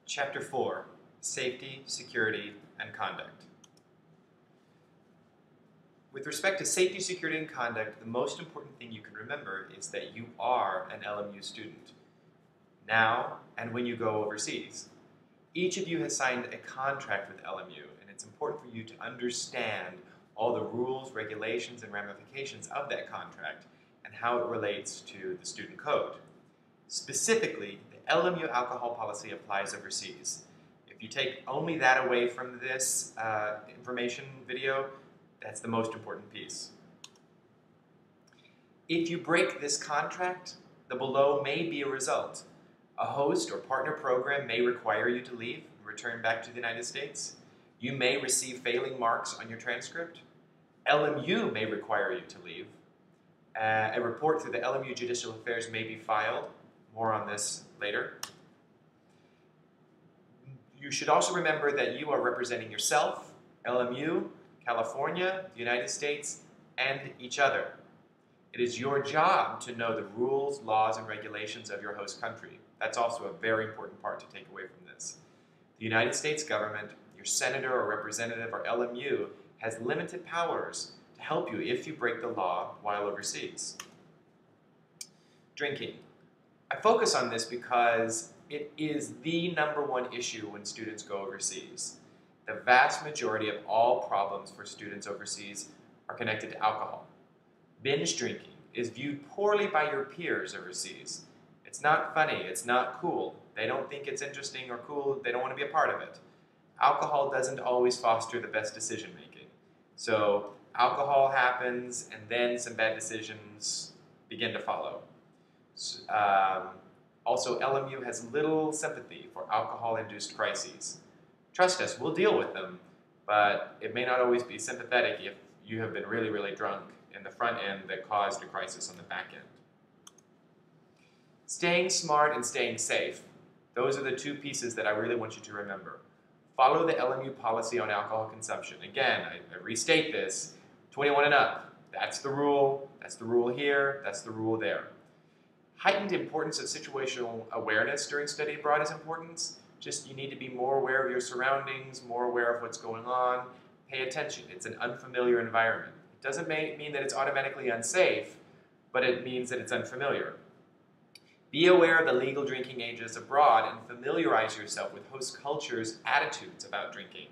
Chapter 4, Safety, Security, and Conduct. With respect to safety, security, and conduct, the most important thing you can remember is that you are an LMU student, now and when you go overseas. Each of you has signed a contract with LMU, and it's important for you to understand all the rules, regulations, and ramifications of that contract and how it relates to the student code. Specifically, the LMU alcohol policy applies overseas. If you take only that away from this information video, that's the most important piece. If you break this contract, the below may be a result. A host or partner program may require you to leave and return back to the United States. You may receive failing marks on your transcript. LMU may require you to leave. A report through the LMU Judicial Affairs may be filed. More on this later. You should also remember that you are representing yourself, LMU, California, the United States, and each other. It is your job to know the rules, laws, and regulations of your host country. That's also a very important part to take away from this. The United States government, your senator or representative or LMU, has limited powers to help you if you break the law while overseas. Drinking. I focus on this because it is the #1 issue when students go overseas. The vast majority of all problems for students overseas are connected to alcohol. Binge drinking is viewed poorly by your peers overseas. It's not funny, it's not cool. They don't think it's interesting or cool, they don't want to be a part of it. Alcohol doesn't always foster the best decision making. So alcohol happens and then some bad decisions begin to follow. Also, LMU has little sympathy for alcohol-induced crises. Trust us, we'll deal with them, but it may not always be sympathetic if you have been really, really drunk in the front end that caused a crisis on the back end. Staying smart and staying safe, those are the two pieces that I really want you to remember. Follow the LMU policy on alcohol consumption. Again, I restate this, 21 and up. That's the rule here, that's the rule there. Heightened importance of situational awareness during study abroad is important. Just you need to be more aware of your surroundings, more aware of what's going on. Pay attention. It's an unfamiliar environment. It doesn't mean that it's automatically unsafe, but it means that it's unfamiliar. Be aware of the legal drinking ages abroad and familiarize yourself with host cultures' attitudes about drinking.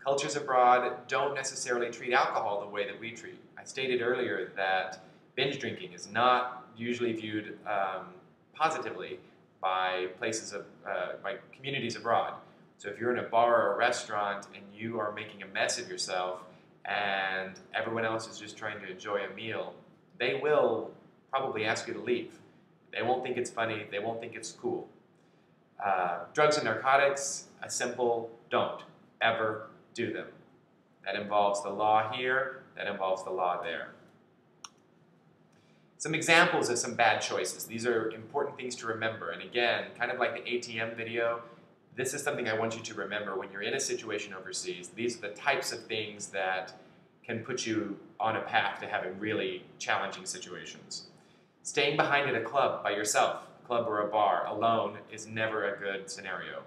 Cultures abroad don't necessarily treat alcohol the way that we treat. I stated earlier that binge drinking is not usually viewed positively by communities abroad. So if you're in a bar or a restaurant and you are making a mess of yourself and everyone else is just trying to enjoy a meal, they will probably ask you to leave. They won't think it's funny, they won't think it's cool. Drugs and narcotics, a simple don't ever do them. That involves the law here, that involves the law there. Some examples of some bad choices. These are important things to remember. And again, kind of like the ATM video, this is something I want you to remember when you're in a situation overseas. These are the types of things that can put you on a path to having really challenging situations. Staying behind at a club by yourself, a club or a bar, alone, is never a good scenario.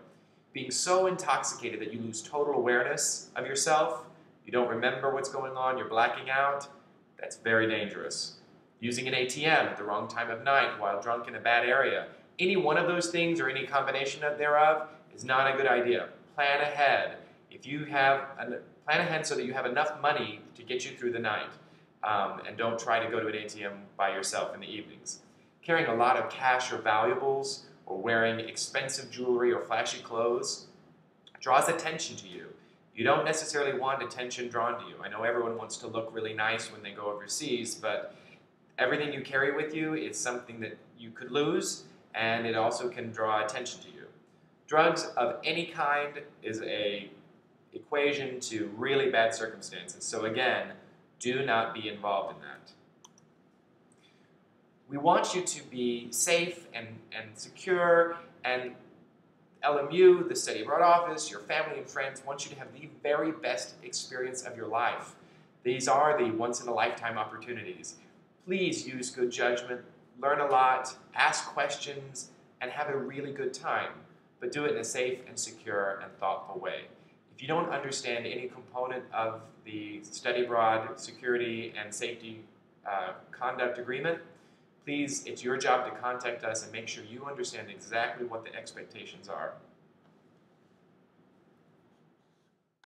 Being so intoxicated that you lose total awareness of yourself, you don't remember what's going on, you're blacking out, that's very dangerous. Using an ATM at the wrong time of night while drunk in a bad area. Any one of those things or any combination thereof is not a good idea. Plan ahead. Plan ahead so that you have enough money to get you through the night. And don't try to go to an ATM by yourself in the evenings. Carrying a lot of cash or valuables or wearing expensive jewelry or flashy clothes draws attention to you. You don't necessarily want attention drawn to you. I know everyone wants to look really nice when they go overseas, but everything you carry with you is something that you could lose, and it also can draw attention to you. Drugs of any kind is an equation to really bad circumstances. So again, do not be involved in that. We want you to be safe and secure, and LMU, the Study Abroad Office, your family and friends want you to have the very best experience of your life. These are the once-in-a-lifetime opportunities. Please use good judgment, learn a lot, ask questions, and have a really good time. but do it in a safe and secure and thoughtful way. If you don't understand any component of the study abroad security and safety conduct agreement, please, it's your job to contact us and make sure you understand exactly what the expectations are.